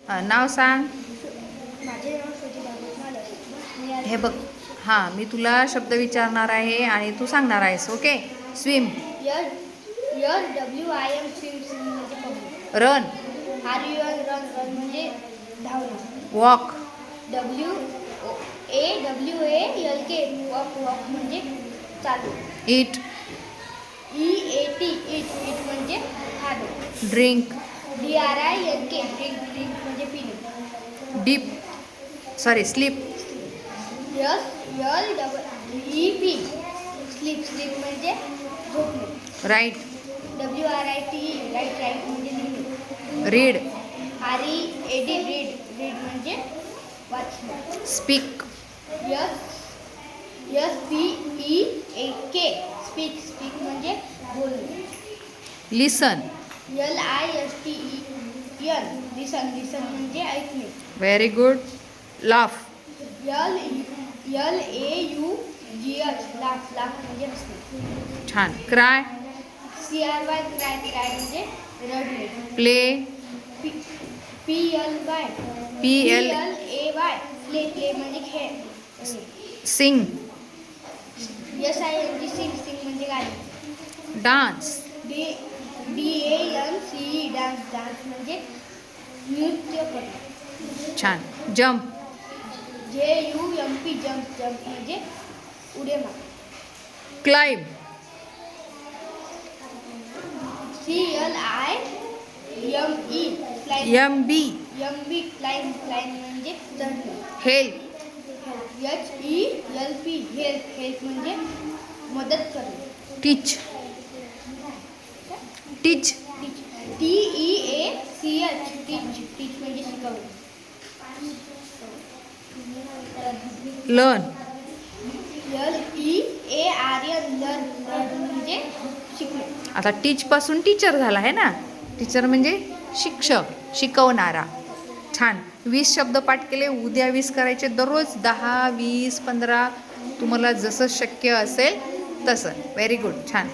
नाव सांग. माझे नाव श्रुती भागवत मालक. हे बघ, हां, मी तुला शब्द विचारणार आहे आणि तू सांगणार आहेस. Okay. Swim. WIM swim swim म्हणजे पोहणे. रन. RUN रन रन म्हणजे धावणे. वॉक. WALK वॉक वॉक म्हणजे चालू. ईट. EAT ईट ईट म्हणजे खाणे. ड्रिंक. DRINK ड्रिंक ड्रिंक म्हणजे पिणे. Deep. Sleep. SLEEP sleep sleep म्हणजे झोपणे. राईट. WRITE राईट राईट म्हणजे लिहिणे. रीड. READ रीड रीड म्हणजे वाचणे. स्पीक. SPEAK स्पीक स्पीक म्हणजे बोलणे. लिसन. LISTEN लिसन लिसन म्हणजे ऐकणे. Very good. Laugh. LAUGH laugh laugh म्हणजे हसणे. छान. क्राय. CRY क्राय क्राय म्हणजे रडणे. प्ले. PLAY प्ले प्ले म्हणजे खेळ. सिंग. SING सिंग सिंग म्हणजे गाणे. डान्स. DANCE डान्स डान्स म्हणजे नृत्य करणे. छान. जम्प. JUMP जम्प जम्प म्हणजे उडी मारणे. Climb. CLIME climb. MB. MB climb climb म्हणजे चढणे. हेल्प. HELP हेल्प हेल्प म्हणजे मदत करणे. टीच. टीच. TEACH टीच टीच म्हणजे शिकवणे. लर्न. LEARN लर्न लर्न म्हणजे शिकणे. आता टीच पासून टीचर झाला आहे ना. टीचर म्हणजे शिक्षक, शिकवणारा. छान. 20 शब्द पाठ केले. उद्या 20 करायचे. दररोज 10, 20, 15 तुम्हाला जसं शक्य असेल तसं. Very good. छान.